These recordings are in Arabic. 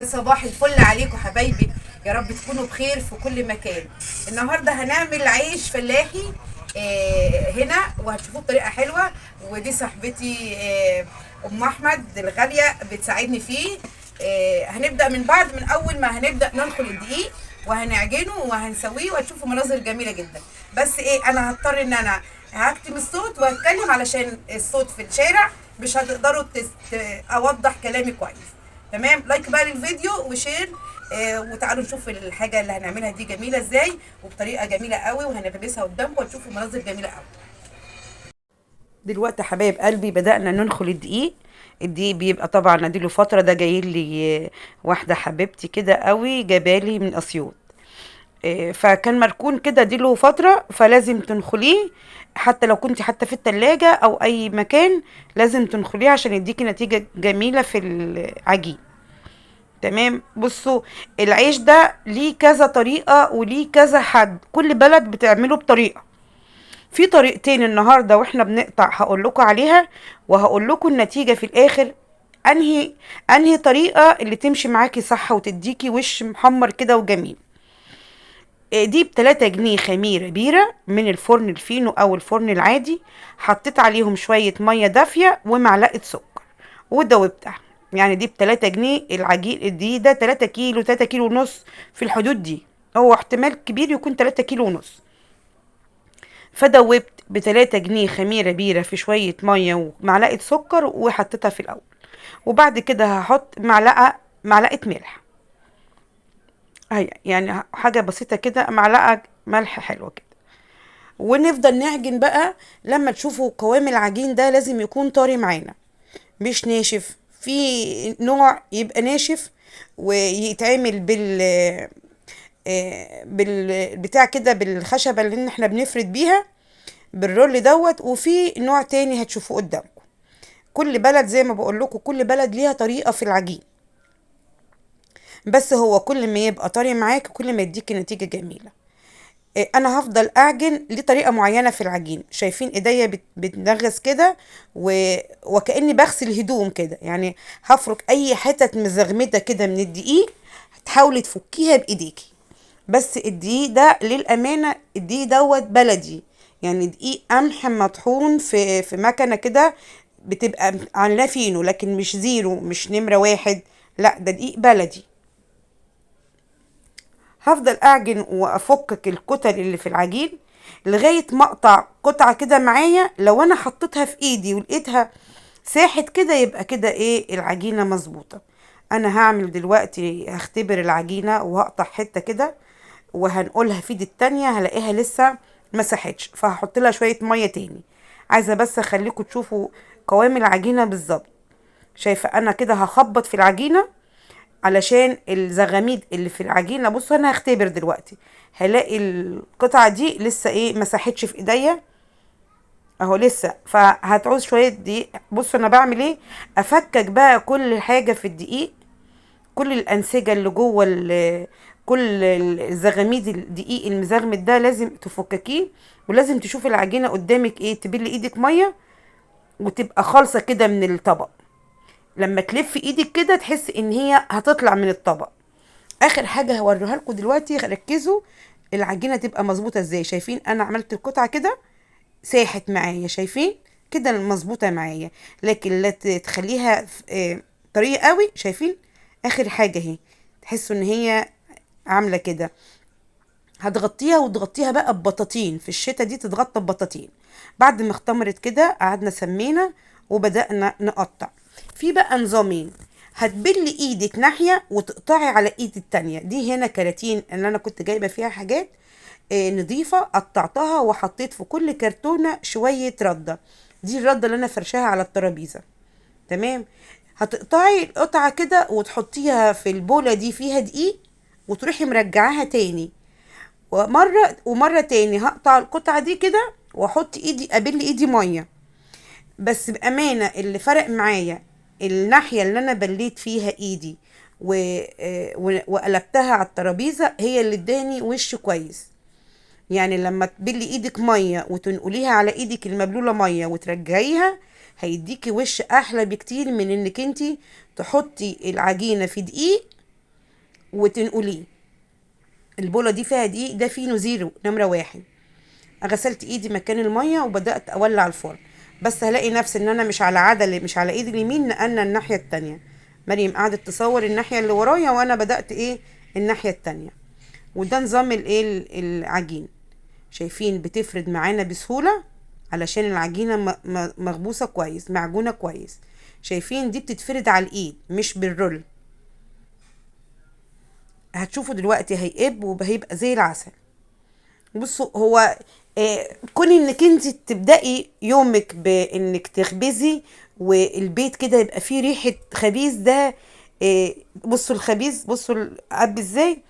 صباح الفل عليكم حبايبي. يا رب تكونوا بخير في كل مكان. النهارده هنعمل عيش فلاحي هنا، وهتشوفوه بطريقه حلوه. ودي صاحبتي ام احمد الغاليه بتساعدني فيه. هنبدا من بعد، من اول ما هنبدا ننخل الدقيق وهنعجنه وهنسويه، وهتشوفوا مناظر جميله جدا. بس انا هضطر ان انا هكتم الصوت وهتكلم علشان الصوت في الشارع مش هتقدروا اوضح كلامي كويس. تمام، لايك بقى للفيديو وشير. وتعالوا نشوف الحاجه اللي هنعملها دي جميله ازاي وبطريقه جميله قوي، وهنغمسها قدامكم وتشوفوا مناظر جميله قوي. دلوقتي حبايب قلبي بدأنا ننخل الدقيق. الدقيق بيبقى طبعا اديله فتره، ده جاي لي واحده حبيبتي كده قوي جابالي من اسيوط. فكان مركون كده اديله فتره، فلازم تنخليه. حتى لو كنت حتى في التلاجة او اي مكان لازم تنخليه عشان يديكي نتيجه جميله في العجين. تمام، بصوا، العيش ده ليه كذا طريقة وليه كذا حد، كل بلد بتعمله بطريقة. في طريقتين النهاردة واحنا بنقطع هقول لكم عليها، وهقول لكم النتيجة في الاخر. انهي طريقة اللي تمشي معاكي صح وتديكي وش محمر كده وجميل. دي ب3 جنيه خميرة بيرة من الفرن الفينو او الفرن العادي. حطيت عليهم شوية مية دافية ومعلقة سكر ودوبتها. يعني دي ب3 جنيه. العجين دي ده 3 كيلو، 3 كيلو ونص، في الحدود دي. هو احتمال كبير يكون 3 كيلو ونص. فدوبت ب3 جنيه خميرة بيرة في شوية مية ومعلقة سكر وحطيتها في الأول. وبعد كده هحط معلقة ملح. هي يعني حاجة بسيطة كده، معلقة ملح حلوة كده. ونفضل نعجن بقى. لما تشوفوا قوام العجين ده لازم يكون طري معانا، مش ناشف. في نوع يبقى ناشف ويتعمل بالبتاع كده، بالخشبة اللي احنا بنفرد بيها، بالرول دوت. وفي نوع تاني هتشوفوه قدامكم. كل بلد زي ما بقول لكم، كل بلد ليها طريقة في العجين. بس هو كل ما يبقى طري معاك كل ما يديك نتيجة جميلة. انا هفضل اعجن لطريقه معينه في العجين. شايفين ايديا بتنغز كده وكاني بغسل هدوم كده. يعني هفرك اي حتت مزغمده كده من الدقيق، هتحاولي تفكيها بايديكي. بس الدقيق ده للامانه الدقيق دوت بلدي، يعني دقيق قمح مطحون في مكنه كده، بتبقى عاملاه فينو، لكن مش زيرو، مش نمره واحد. لا، ده دقيق بلدي. هفضل اعجن وافكك الكتل اللي في العجين لغايه ما اقطع قطعه كده معايا. لو انا حطيتها في ايدي ولقيتها ساحت كده، يبقى كده العجينه مظبوطه. انا هعمل دلوقتي، هختبر العجينه وهقطع حته كده وهنقولها في ايدي التانية، هلاقيها لسه ما ساحتش، فهحط لها شويه ميه تاني. عايزه بس اخليكم تشوفوا قوام العجينه بالظبط. شايفه انا كده هخبط في العجينه علشان الزغاميد اللي في العجينه. بصوا انا هختبر دلوقتي، هلاقي القطعه دي لسه ما مسحتش في ايديا اهو لسه. فهتعوز شويه دقيق. بصوا انا بعمل افكك بقى كل حاجه في الدقيق، كل الانسجه اللي جوه كل الزغاميد الدقيق المزغمد ده لازم تفككيه. ولازم تشوفي العجينه قدامك تبلي ايدك ميه وتبقى خالصه كده من الطبق. لما تلف ايدك كده تحس ان هي هتطلع من الطبق. اخر حاجه هوريها لكم دلوقتي، ركزوا العجينه تبقى مظبوطه ازاي. شايفين انا عملت القطعه كده ساحت معايا، شايفين كده مظبوطه معايا. لكن لا تخليها طريه قوي. شايفين اخر حاجه اهي، تحسوا ان هي عامله كده. هتغطيها وتغطيها بقى ببطاطين، في الشتا دي تتغطى ببطاطين. بعد ما اختمرت كده قعدنا سمينا وبدأنا نقطع. في بقى نظامين، هتبلي ايدك ناحية وتقطعي على ايد التانية. دي هنا كراتين اللي انا كنت جايبة فيها حاجات نضيفة، قطعتها وحطيت في كل كرتونة شوية ردة. دي الردة اللي انا فرشاها على الترابيزة. تمام، هتقطعي القطعة كده وتحطيها في البولة دي فيها دقيق، وتروحي مرجعاها تاني. ومرة تاني هقطع القطعة دي كده واحط ايدي، ابل ايدي مية. بس بأمانة اللي فرق معايا الناحية اللي انا بليت فيها ايدي وقلبتها على الترابيزة، هي اللي اداني وش كويس. يعني لما تبلي ايدك مية وتنقليها على ايدك المبلولة مية وترجعيها، هيديكي وش احلى بكتير من انك انتي تحطي العجينة في دقيق وتنقليه. البولة دي فيها دقيق، ده فيه زيرو نمرة واحد. غسلت ايدي مكان المية وبدأت اولع الفرن، بس هلاقي نفسي ان انا مش على عدل، مش على ايدي اليمين، نقلنا الناحية التانية. مريم قعدت تصور الناحية اللي ورايا وانا بدأت ايه الناحية التانية. وده نظام الايه العجين. شايفين بتفرد معانا بسهولة علشان العجينة مغبوسة كويس، معجونة كويس. شايفين دي بتتفرد على الايد مش بالرول. هتشوفوا دلوقتي هيقب وهيبقى زي العسل. بصوا هو كون انك انت تبدأي يومك بانك تخبزي والبيت كده يبقى فيه ريحة خبيز ده. بصوا الخبيز، بصوا القب ازاي.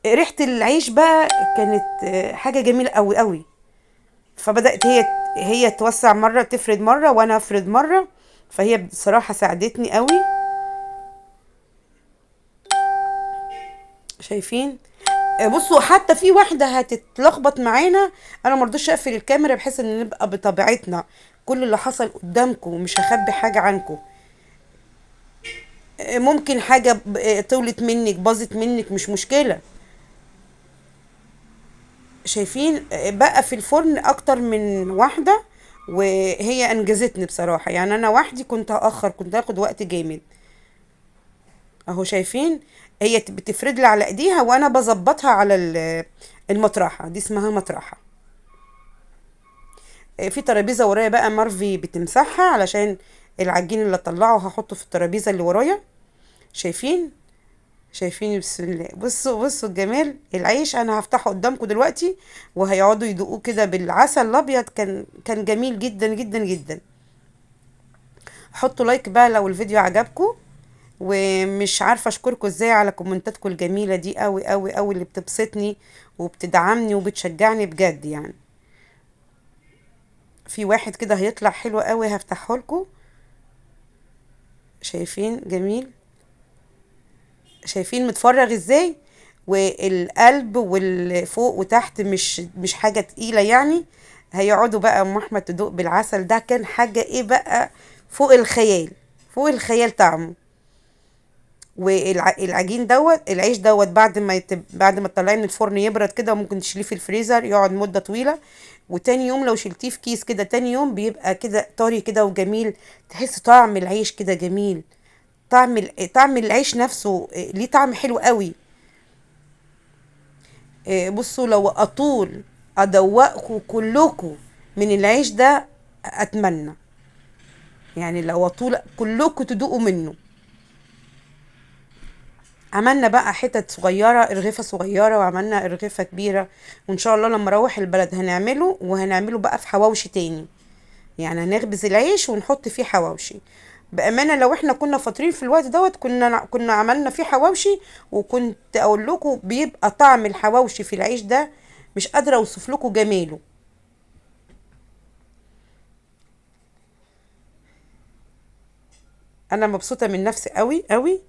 ريحة العيش بقى كانت حاجة جميلة قوي قوي. فبدأت هي توسع مرة، تفرد مرة وانا افرد مرة. فهي بصراحة ساعدتني قوي. شايفين. بصوا حتى في واحدة هتتلخبط معانا. انا مرضوش اقفل الكاميرا بحيث ان نبقى بطبيعتنا. كل اللي حصل قدامكم، مش هخبي حاجة عنكم. ممكن حاجة طولت منك، باظت منك، مش مشكلة. شايفين بقى في الفرن اكتر من واحدة. وهي انجزتني بصراحة، يعني انا وحدي كنت هاخر، كنت هاخد وقت جامد. اهو شايفين. هي بتفرد لي على ايديها وانا بظبطها على المطرحة دي، اسمها مطرحة. في ترابيزة ورايا بقى مارفي بتمسحها علشان العجين اللي اطلعه هحطه في الترابيزة اللي ورايا. شايفين. شايفين بسم الله. بصوا الجمال. العيش انا هفتحه قدامكم دلوقتي وهيقعدوا يدوقوه كده بالعسل الابيض. كان جميل جدا جدا جدا. حطوا لايك بقى لو الفيديو عجبكم. ومش عارفه اشكركم ازاي على كومنتاتكم الجميله دي قوي قوي قوي، اللي بتبسطني وبتدعمني وبتشجعني بجد يعني. في واحد كده هيطلع حلو قوي هفتحه لكم. شايفين جميل. شايفين متفرغ ازاي. والقلب والفوق وتحت مش حاجه تقيله يعني. هيقعدوا بقى ام احمد تدوق بالعسل ده. كان حاجه ايه بقى، فوق الخيال. فوق الخيال طعمه. والعجين دوت، العيش دوت بعد ما تطلعيه من الفرن يبرد كده، وممكن تشيليه في الفريزر يقعد مده طويله. وتاني يوم لو شلتيه في كيس كده، تاني يوم بيبقى كده طري كده وجميل. تحس طعم العيش كده جميل. طعم العيش نفسه ليه طعم حلو قوي. بصوا لو اطول ادوقكم كلكم من العيش ده اتمنى. يعني لو اطول كلكم تدوقوا منه. عملنا بقى حتت صغيرة، ارغفة صغيرة، وعملنا ارغفة كبيرة. وان شاء الله لما اروح البلد هنعمله، وهنعمله بقى في حواوشي تاني. يعني هنخبز العيش ونحط فيه حواوشي. بأمانة لو احنا كنا فاطرين في الوقت دوت كنا عملنا فيه حواوشي. وكنت اقول لكم بيبقى طعم الحواوشي في العيش ده مش قادرة اوصف لكم جماله. انا مبسوطة من نفسي قوي قوي.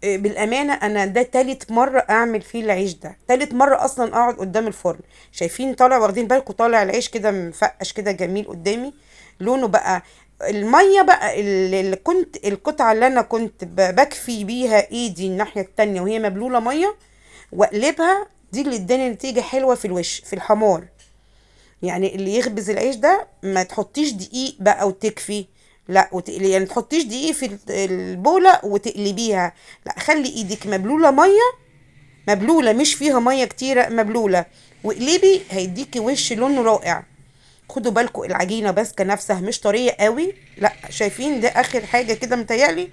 بالامانه انا ده تالت مره اعمل فيه العيش ده، تالت مره اصلا اقعد قدام الفرن. شايفين طالع، واخدين بالكم طالع العيش كده مفقش كده جميل قدامي. لونه بقى. الميه بقى اللي كنت القطعه اللي انا كنت بكفي بيها ايدي الناحيه التانية وهي مبلوله ميه، واقلبها دي اللي اداني نتيجه حلوه في الوش في الحمار. يعني اللي يخبز العيش ده ما تحطيش دقيق بقى وتكفي. لا وتقلي، يعني تحطيش دقيق في البولة وتقلبيها. لا خلي ايدك مبلولة مية. مبلولة مش فيها مية كتيرة، مبلولة. واقلبي هيديكي وش لونه رائع. خدوا بالكم العجينة ماسكة نفسها مش طرية قوي. لا شايفين ده اخر حاجة كده متهيألي.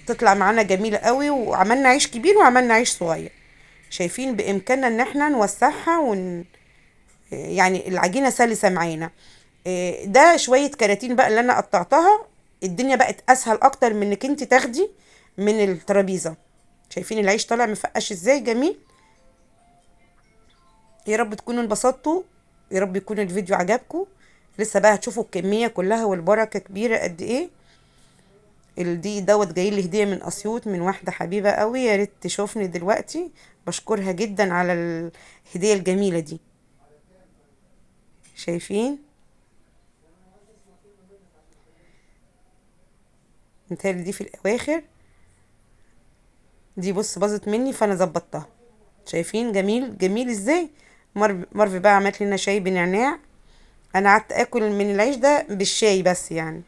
تطلع معانا جميلة قوي. وعملنا عيش كبير وعملنا عيش صغير. شايفين بامكاننا ان احنا نوسعها يعني العجينة سلسة معانا. ده شوية كراتين بقى اللي انا قطعتها. الدنيا بقت اسهل اكتر من انك انت تاخدي من الترابيزة. شايفين العيش طالع مفقش ازاي جميل. يا رب تكونوا انبسطتوا. يا رب يكون الفيديو عجبكم. لسه بقى هتشوفوا الكمية كلها والبركة كبيرة قد ايه. دي دوت جاي لي هدية من اسيوط من واحدة حبيبة قوي، يا ريت تشوفني دلوقتي. بشكرها جدا على الهدية الجميلة دي. شايفين. متهيألي دي في الاواخر. دي بص باظت مني فانا ظبطتها. شايفين جميل جميل ازاي. مرفي بقى عملت لنا شاي بنعناع. انا قعدت اكل من العيش ده بالشاي بس يعني.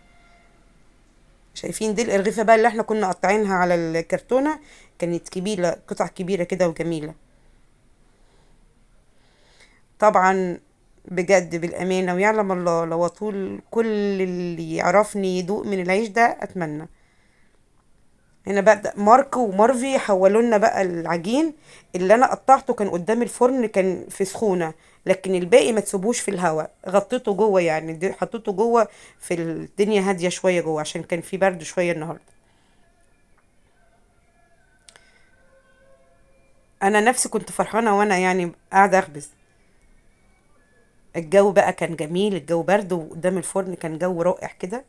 شايفين دي الرغيفه بقى اللي احنا كنا قاطعينها على الكرتونه، كانت كبيره، قطع كبيره كده وجميله. طبعا بجد بالامانه ويعلم الله لو طول كل اللي يعرفني يدوق من العيش ده اتمنى. هنا بقى مارك ومارفي حولوا لنا بقى العجين. اللي انا قطعته كان قدام الفرن كان في سخونه، لكن الباقي ما تسيبوش في الهواء، غطيته جوه يعني، حطيته جوه في الدنيا هاديه شويه جوه عشان كان في برد شويه النهارده. انا نفسي كنت فرحانه وانا يعني قاعده اخبز. الجو بقى كان جميل، الجو برد وقدام الفرن كان جو رائع كده.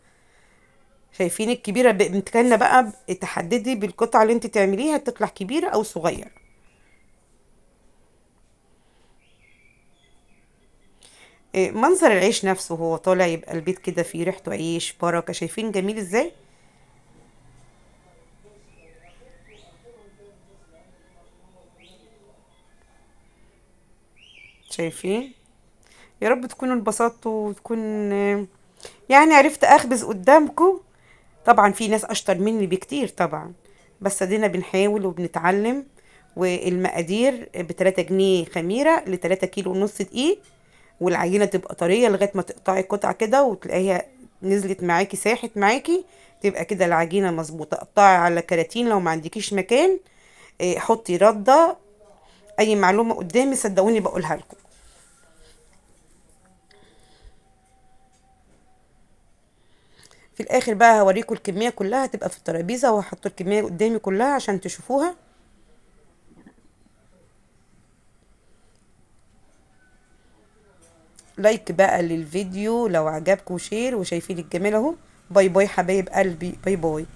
شايفين الكبيره بامكاننا بقى تحددي بالقطعه اللي انت تعمليها تطلع كبيره او صغيره. منظر العيش نفسه وهو طالع يبقى البيت كده فيه ريحته عيش بركه. شايفين جميل ازاي. شايفين. يا رب تكونوا انبسطتوا وتكون يعني عرفت اخبز قدامكم. طبعا في ناس اشطر مني بكتير طبعا، بس ادينا بنحاول وبنتعلم. والمقادير ب3 جنيه خميرة ل3 كيلو ونص دقيق، والعجينة تبقى طرية لغاية ما تقطعي قطع كده وتلاقيها نزلت معاكي ساحت معاكي. تبقى كده العجينة مظبوطة. قطعي على كراتين لو ما عندكيش مكان. حطي ردة. اي معلومة قدامي صدقوني بقولها لكم. في الاخر بقى هوريكم الكمية كلها هتبقى في الترابيزة، وهحط الكمية قدامي كلها عشان تشوفوها. لايك بقى للفيديو لو عجبكم، شير، وشايفين الجمال اهو. باي باي حبايب قلبي، باي باي.